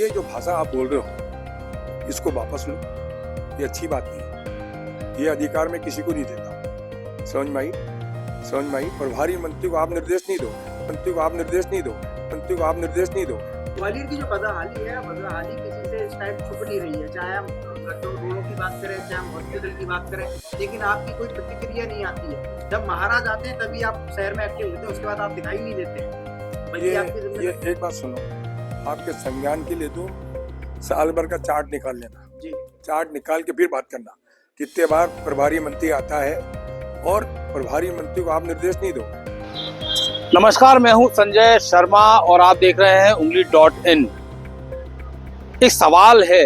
ये जो भाषा आप बोल रहे हो इसको वापस लो, ये अच्छी बात नहीं है। ये अधिकार मैं किसी को नहीं देता। समझ में आई? समझ में आई? प्रभारी मंत्री को आप निर्देश नहीं दो, मंत्री को आप निर्देश नहीं दो, मंत्री को आप निर्देश नहीं दो। ग्वालियर की जो बदहाली है, बदहाली किसी से इस टाइम छुप नहीं रही है। चाहे हम रोडों की बात करें, चाहे हम हॉस्पिटल की बात करें, लेकिन आपकी कोई प्रतिक्रिया नहीं आती है। जब महाराज आते हैं तभी आप शहर में एक्टिव होते हैं, उसके बाद आप दिखाई नहीं देते हैं। ये एक बात सुनो, आपके संज्ञान के लिए तो साल भर का चार्ट निकाल लेना जी। चार्ट निकाल के फिर बात करना कितने बार प्रभारी मंत्री आता है और प्रभारी मंत्री को आप निर्देश नहीं दो। नमस्कार, मैं हूं संजय शर्मा और आप देख रहे हैं उंगली.इन। एक सवाल है,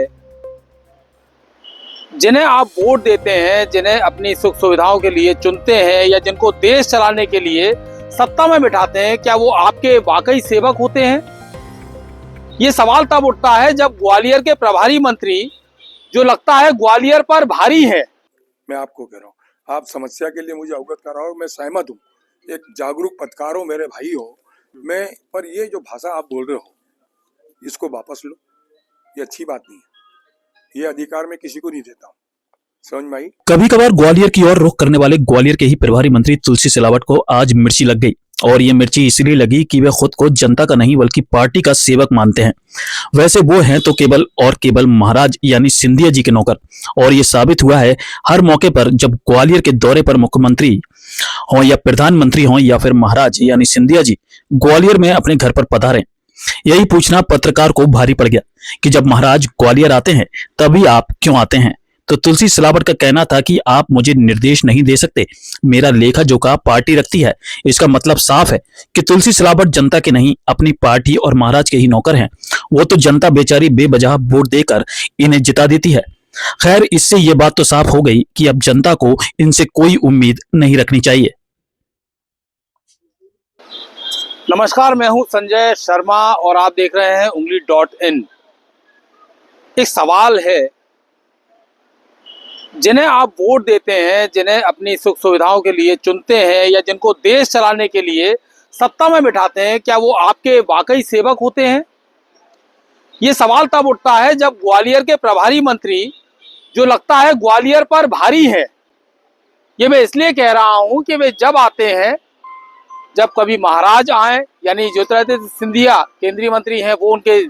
जिन्हें आप वोट देते हैं, जिन्हें अपनी सुख सुविधाओं के लिए चुनते हैं या जिनको देश चलाने के लिए सत्ता में बिठाते हैं, क्या वो आपके वाकई सेवक होते हैं? ये सवाल तब उठता है जब ग्वालियर के प्रभारी मंत्री, जो लगता है ग्वालियर पर भारी है। मैं आपको कह रहा हूँ, आप समस्या के लिए मुझे अवगत कराओ, मैं सहमत हूँ, एक जागरूक पत्रकार हो, मेरे भाई हो मैं, पर ये जो भाषा आप बोल रहे हो इसको वापस लो, ये अच्छी बात नहीं है। ये अधिकार मैं किसी को नहीं देता हूँ। समझ में आई? कभी कभार ग्वालियर की ओर रुख करने वाले ग्वालियर के ही प्रभारी मंत्री तुलसी सिलावट को आज मिर्ची लग गई, और ये मिर्ची इसलिए लगी कि वे खुद को जनता का नहीं बल्कि पार्टी का सेवक मानते हैं। वैसे वो हैं तो केवल और केवल महाराज यानी सिंधिया जी के नौकर, और ये साबित हुआ है हर मौके पर जब ग्वालियर के दौरे पर मुख्यमंत्री हो या प्रधानमंत्री हो या फिर महाराज यानी सिंधिया जी ग्वालियर में अपने घर पर पधारे। यही पूछना पत्रकार को भारी पड़ गया कि जब महाराज ग्वालियर आते हैं तभी आप क्यों आते हैं? तो तुलसी सिलावट का कहना था कि आप मुझे निर्देश नहीं दे सकते, मेरा लेखा जोखा पार्टी रखती है। इसका मतलब साफ है कि तुलसी सिलावट जनता के नहीं अपनी पार्टी और महाराज के ही नौकर हैं। वो तो जनता बेचारी बेवजह वोट देकर इन्हें जिता देती है। खैर, इससे ये बात तो साफ हो गई कि अब जनता को इनसे कोई उम्मीद नहीं रखनी चाहिए। नमस्कार, मैं हूं संजय शर्मा और आप देख रहे हैं उंगली.इन। एक सवाल है, जिन्हें आप वोट देते हैं, जिन्हें अपनी सुख सुविधाओं के लिए चुनते हैं या जिनको देश चलाने के लिए सत्ता में बिठाते हैं, क्या वो आपके वाकई सेवक होते हैं? ये सवाल तब उठता है जब ग्वालियर के प्रभारी मंत्री, जो लगता है ग्वालियर पर भारी है। ये मैं इसलिए कह रहा हूं कि वे जब आते हैं, जब कभी महाराज आए यानी ज्योतिरादित्य सिंधिया केंद्रीय मंत्री हैं, वो उनके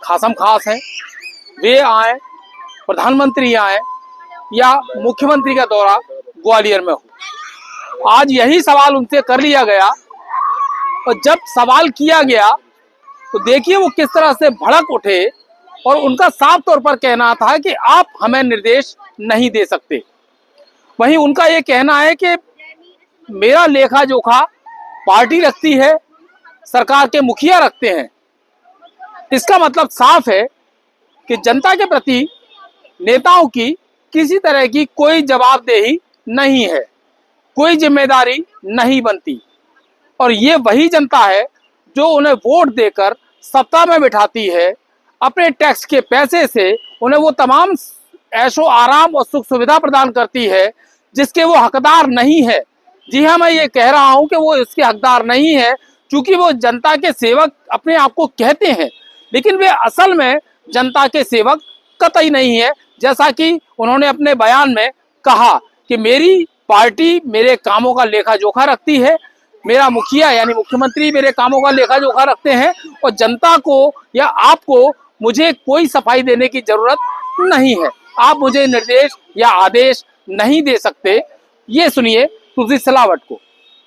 खासम खास हैं, वे आए, प्रधानमंत्री आए या मुख्यमंत्री का दौरा ग्वालियर में हो। आज यही सवाल उनसे कर लिया गया, और जब सवाल किया गया तो देखिए वो किस तरह से भड़क उठे, और उनका साफ तौर पर कहना था कि आप हमें निर्देश नहीं दे सकते। वहीं उनका ये कहना है कि मेरा लेखा जोखा पार्टी रखती है, सरकार के मुखिया रखते हैं। इसका मतलब साफ है कि जनता के प्रति नेताओं की किसी तरह की कोई जवाबदेही नहीं है, कोई जिम्मेदारी नहीं बनती। और ये वही जनता है जो उन्हें वोट देकर सत्ता में बिठाती है, अपने टैक्स के पैसे से उन्हें वो तमाम ऐशो आराम और सुख सुविधा प्रदान करती है जिसके वो हकदार नहीं है। जी हाँ, मैं ये कह रहा हूं कि वो इसके हकदार नहीं है, क्योंकि वो जनता के सेवक अपने आप को कहते हैं, लेकिन वे असल में जनता के सेवक कतई नहीं है। जैसा कि उन्होंने अपने बयान में कहा कि मेरी पार्टी मेरे कामों का लेखा जोखा रखती है, मेरा मुखिया यानी मुख्यमंत्री मेरे कामों का लेखा जोखा रखते हैं, और जनता को या आपको मुझे कोई सफाई देने की जरूरत नहीं है। आप मुझे निर्देश या आदेश नहीं दे सकते। ये सुनिए तुलसी सिलावट को।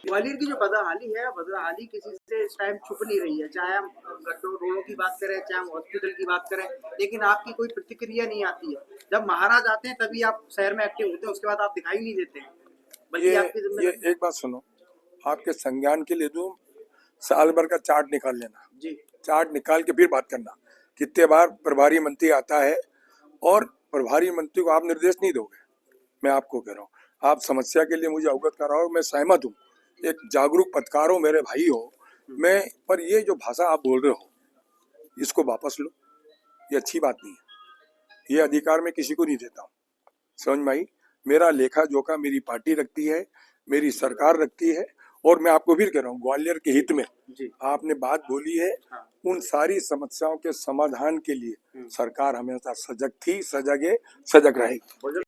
ग्वालियर की जो बदहाली है, बदहाली किसी से इस टाइम छुप नहीं रही है। चाहे हम रोडों की बात करें, चाहे हम हॉस्पिटल की बात करें, लेकिन आपकी कोई प्रतिक्रिया नहीं आती है। जब महाराज आते हैं तभी आप शहर में एक्टिव होते हैं, उसके बाद आप दिखाई नहीं देते हैं। ये एक बात सुनो, आपके संज्ञान के लिए तो साल भर का चार्ट निकाल लेना जी। चार्ट निकाल के फिर बात करना कितने बार प्रभारी मंत्री आता है और प्रभारी मंत्री को आप निर्देश नहीं दोगे। मैं आपको कह रहा हूँ, आप समस्या के लिए मुझे अवगत कराओ, मैं सहमत हूँ, एक जागरूक पत्रकार हो, मेरे भाई हो मैं, पर ये जो भाषा आप बोल रहे हो इसको वापस लो, ये अच्छी बात नहीं है। ये अधिकार मैं किसी को नहीं देता हूँ। समझ में आई? मेरा लेखा जोखा मेरी पार्टी रखती है, मेरी सरकार रखती है, और मैं आपको भी कह रहा हूँ, ग्वालियर के हित में जी आपने बात बोली है। हाँ। उन सारी समस्याओं के समाधान के लिए सरकार हमेशा सजग थी, सजग है, सजग रहेगी।